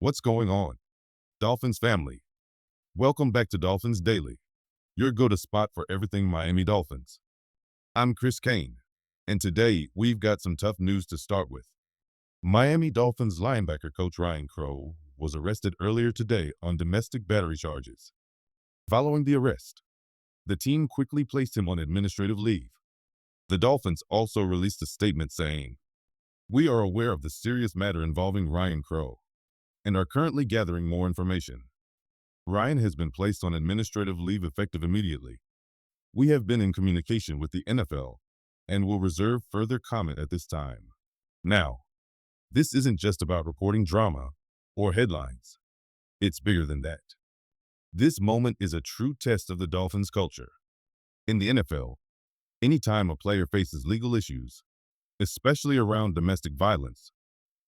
What's going on, Dolphins family? Welcome back to Dolphins Daily, your go-to spot for everything Miami Dolphins. I'm Chris Kane, and today we've got some tough news to start with. Miami Dolphins linebacker coach Ryan Crow was arrested earlier today on domestic battery charges. Following the arrest, the team quickly placed him on administrative leave. The Dolphins also released a statement saying, "We are aware of the serious matter involving Ryan Crow and are currently gathering more information. Ryan has been placed on administrative leave effective immediately. We have been in communication with the NFL and will reserve further comment at this time." Now, this isn't just about reporting drama or headlines. It's bigger than that. This moment is a true test of the Dolphins' culture. In the NFL, anytime a player faces legal issues, especially around domestic violence,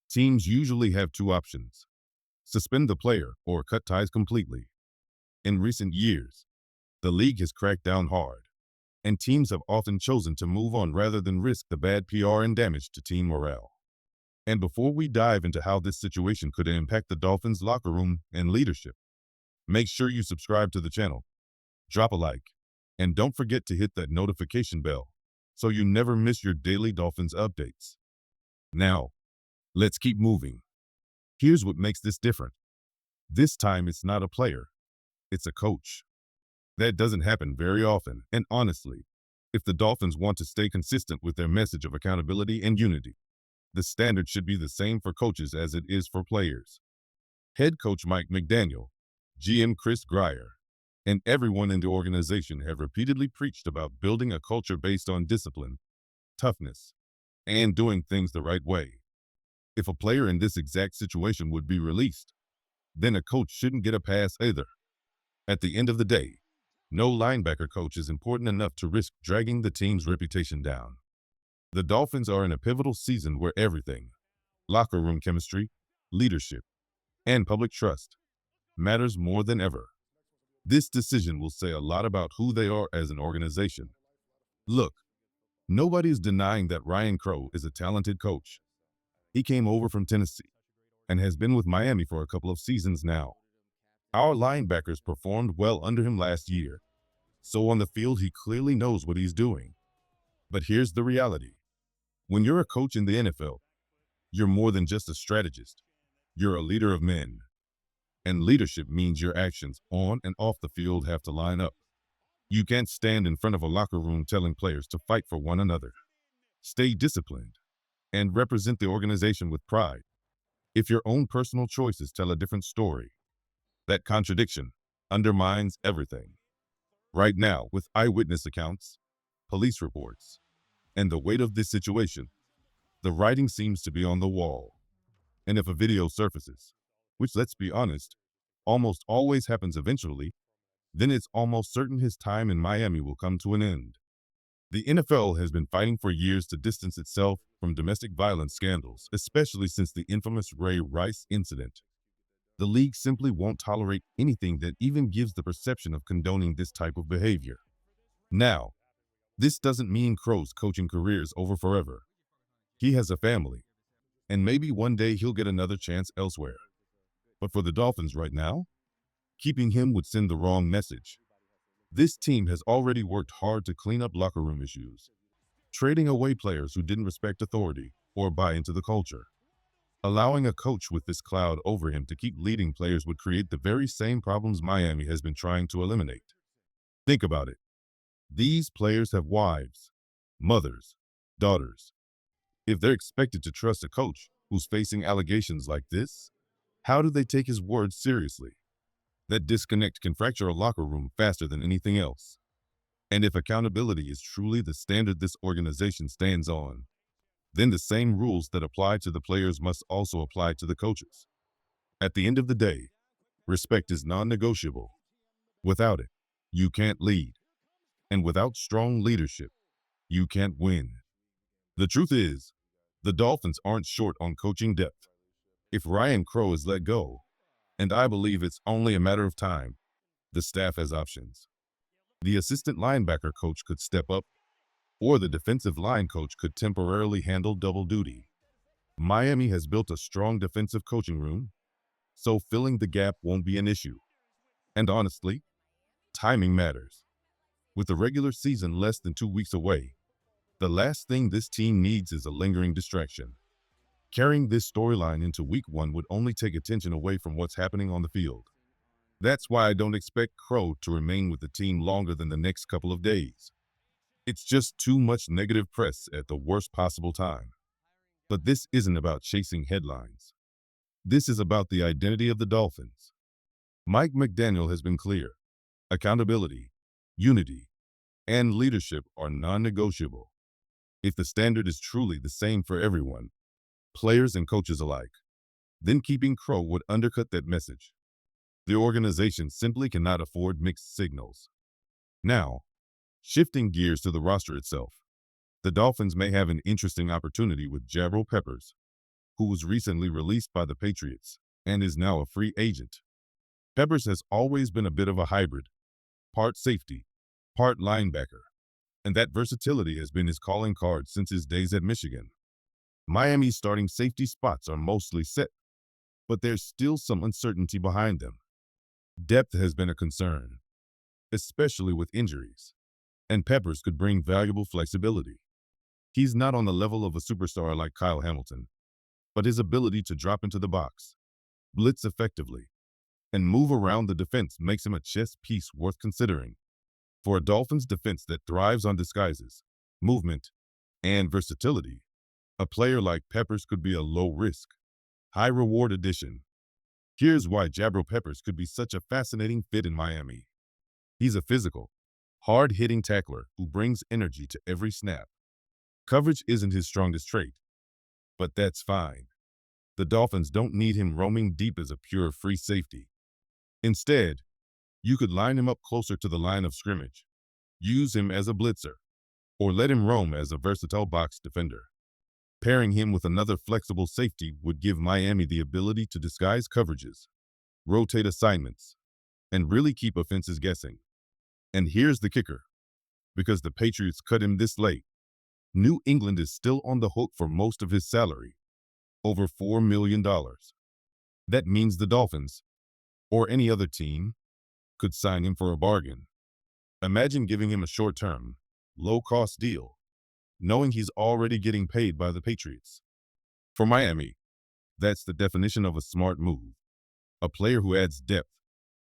teams usually have two options: suspend the player or cut ties completely. In recent years, the league has cracked down hard, and teams have often chosen to move on rather than risk the bad PR and damage to team morale. And before we dive into how this situation could impact the Dolphins locker room and leadership, make sure you subscribe to the channel, drop a like, and don't forget to hit that notification bell so you never miss your daily Dolphins updates. Now, let's keep moving. Here's what makes this different. This time it's not a player, it's a coach. That doesn't happen very often, and honestly, if the Dolphins want to stay consistent with their message of accountability and unity, the standard should be the same for coaches as it is for players. Head coach Mike McDaniel, GM Chris Grier, and everyone in the organization have repeatedly preached about building a culture based on discipline, toughness, and doing things the right way. If a player in this exact situation would be released, then a coach shouldn't get a pass either. At the end of the day, no linebacker coach is important enough to risk dragging the team's reputation down. The Dolphins are in a pivotal season where everything, locker room chemistry, leadership, and public trust, matters more than ever. This decision will say a lot about who they are as an organization. Look, nobody's denying that Ryan Crow is a talented coach. He came over from Tennessee and has been with Miami for a couple of seasons now. Our linebackers performed well under him last year, so on the field he clearly knows what he's doing. But here's the reality. When you're a coach in the NFL, you're more than just a strategist. You're a leader of men. And leadership means your actions on and off the field have to line up. You can't stand in front of a locker room telling players to fight for one another. Stay disciplined and represent the organization with pride. If your own personal choices tell a different story, that contradiction undermines everything. Right now, with eyewitness accounts, police reports, and the weight of this situation, the writing seems to be on the wall. And if a video surfaces, which, let's be honest, almost always happens eventually, then it's almost certain his time in Miami will come to an end. The NFL has been fighting for years to distance itself from domestic violence scandals, especially since the infamous Ray Rice incident. The league simply won't tolerate anything that even gives the perception of condoning this type of behavior. Now, this doesn't mean Crow's coaching career is over forever. He has a family, and maybe one day he'll get another chance elsewhere. But for the Dolphins right now, keeping him would send the wrong message. This team has already worked hard to clean up locker room issues, trading away players who didn't respect authority or buy into the culture. Allowing a coach with this cloud over him to keep leading players would create the very same problems Miami has been trying to eliminate. Think about it. These players have wives, mothers, daughters. If they're expected to trust a coach who's facing allegations like this, how do they take his words seriously? That disconnect can fracture a locker room faster than anything else. And if accountability is truly the standard this organization stands on, then the same rules that apply to the players must also apply to the coaches. At the end of the day, respect is non-negotiable. Without it, you can't lead. And without strong leadership, you can't win. The truth is, the Dolphins aren't short on coaching depth. If Ryan Crow is let go, and I believe it's only a matter of time, the staff has options. The assistant linebacker coach could step up, or the defensive line coach could temporarily handle double duty. Miami has built a strong defensive coaching room, so filling the gap won't be an issue. And honestly, timing matters. With the regular season less than 2 weeks away, the last thing this team needs is a lingering distraction. Carrying this storyline into week 1 would only take attention away from what's happening on the field. That's why I don't expect Crow to remain with the team longer than the next couple of days. It's just too much negative press at the worst possible time. But this isn't about chasing headlines. This is about the identity of the Dolphins. Mike McDaniel has been clear. Accountability, unity, and leadership are non-negotiable. If the standard is truly the same for everyone, players and coaches alike, then keeping Crow would undercut that message. The organization simply cannot afford mixed signals. Now, shifting gears to the roster itself, the Dolphins may have an interesting opportunity with Jabril Peppers, who was recently released by the Patriots and is now a free agent. Peppers has always been a bit of a hybrid, part safety, part linebacker, and that versatility has been his calling card since his days at Michigan. Miami's starting safety spots are mostly set, but there's still some uncertainty behind them. Depth has been a concern, especially with injuries, and Peppers could bring valuable flexibility. He's not on the level of a superstar like Kyle Hamilton, but his ability to drop into the box, blitz effectively, and move around the defense makes him a chess piece worth considering. For a Dolphins defense that thrives on disguises, movement, and versatility, a player like Peppers could be a low-risk, high-reward addition. Here's why Jabril Peppers could be such a fascinating fit in Miami. He's a physical, hard-hitting tackler who brings energy to every snap. Coverage isn't his strongest trait, but that's fine. The Dolphins don't need him roaming deep as a pure free safety. Instead, you could line him up closer to the line of scrimmage, use him as a blitzer, or let him roam as a versatile box defender. Pairing him with another flexible safety would give Miami the ability to disguise coverages, rotate assignments, and really keep offenses guessing. And here's the kicker. Because the Patriots cut him this late, New England is still on the hook for most of his salary, over $4 million. That means the Dolphins, or any other team, could sign him for a bargain. Imagine giving him a short-term, low-cost deal, knowing he's already getting paid by the Patriots. For Miami, that's the definition of a smart move. A player who adds depth,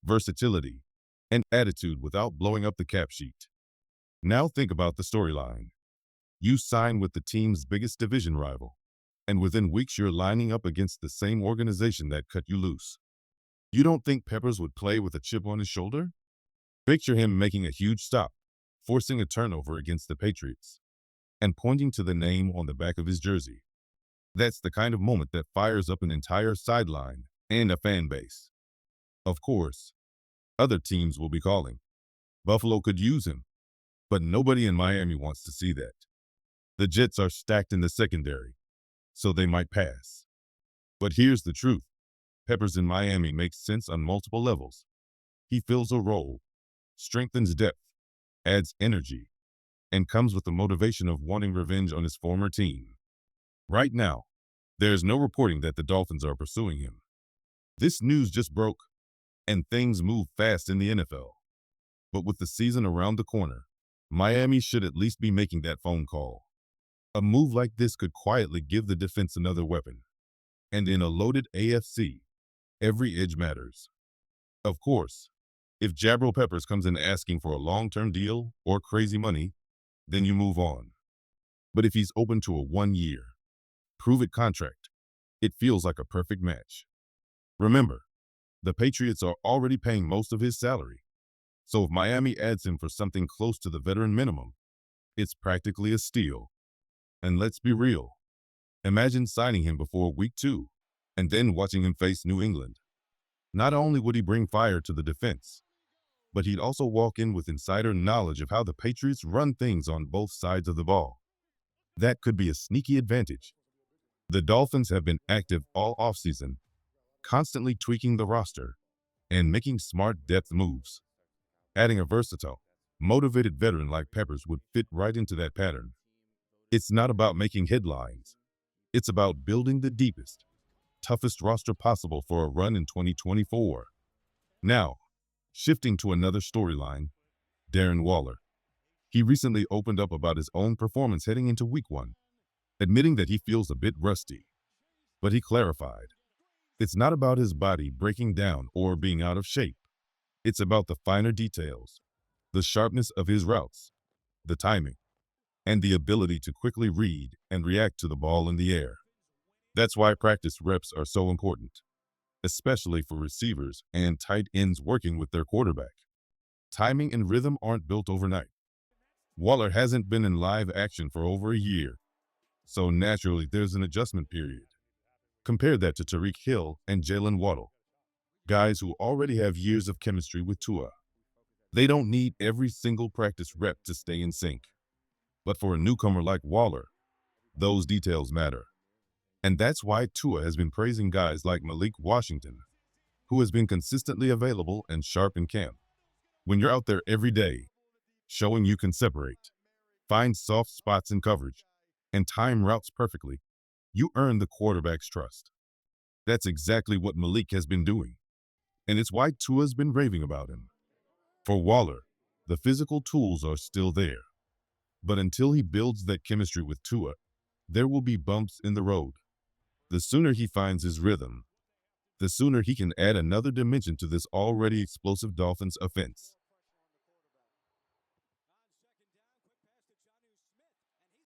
versatility, and attitude without blowing up the cap sheet. Now think about the storyline. You sign with the team's biggest division rival, and within weeks you're lining up against the same organization that cut you loose. You don't think Peppers would play with a chip on his shoulder? Picture him making a huge stop, forcing a turnover against the Patriots, and pointing to the name on the back of his jersey. That's the kind of moment that fires up an entire sideline and a fan base. Of course, other teams will be calling. Buffalo could use him, but nobody in Miami wants to see that. The Jets are stacked in the secondary, so they might pass. But here's the truth. Peppers in Miami makes sense on multiple levels. He fills a role, strengthens depth, adds energy, and comes with the motivation of wanting revenge on his former team. Right now, there's no reporting that the Dolphins are pursuing him. This news just broke, and things move fast in the NFL. But with the season around the corner, Miami should at least be making that phone call. A move like this could quietly give the defense another weapon. And in a loaded AFC, every edge matters. Of course, if Jabril Peppers comes in asking for a long-term deal or crazy money, then you move on. But if he's open to a 1-year, prove-it contract, it feels like a perfect match. Remember, the Patriots are already paying most of his salary. So if Miami adds him for something close to the veteran minimum, it's practically a steal. And let's be real. Imagine signing him before week 2 and then watching him face New England. Not only would he bring fire to the defense, but he'd also walk in with insider knowledge of how the Patriots run things on both sides of the ball. That could be a sneaky advantage. The Dolphins have been active all offseason, constantly tweaking the roster and making smart depth moves. Adding a versatile, motivated veteran like Peppers would fit right into that pattern. It's not about making headlines. It's about building the deepest, toughest roster possible for a run in 2024. Now, shifting to another storyline, Darren Waller. He recently opened up about his own performance heading into week 1, admitting that he feels a bit rusty. But he clarified, it's not about his body breaking down or being out of shape. It's about the finer details, the sharpness of his routes, the timing, and the ability to quickly read and react to the ball in the air. That's why practice reps are so important, especially for receivers and tight ends working with their quarterback. Timing and rhythm aren't built overnight. Waller hasn't been in live action for over a year, so naturally there's an adjustment period. Compare that to Tyreek Hill and Jalen Waddle, guys who already have years of chemistry with Tua. They don't need every single practice rep to stay in sync. But for a newcomer like Waller, those details matter. And that's why Tua has been praising guys like Malik Washington, who has been consistently available and sharp in camp. When you're out there every day, showing you can separate, find soft spots in coverage, and time routes perfectly, you earn the quarterback's trust. That's exactly what Malik has been doing, and it's why Tua's been raving about him. For Waller, the physical tools are still there, but until he builds that chemistry with Tua, there will be bumps in the road. The sooner he finds his rhythm, the sooner he can add another dimension to this already explosive Dolphins offense.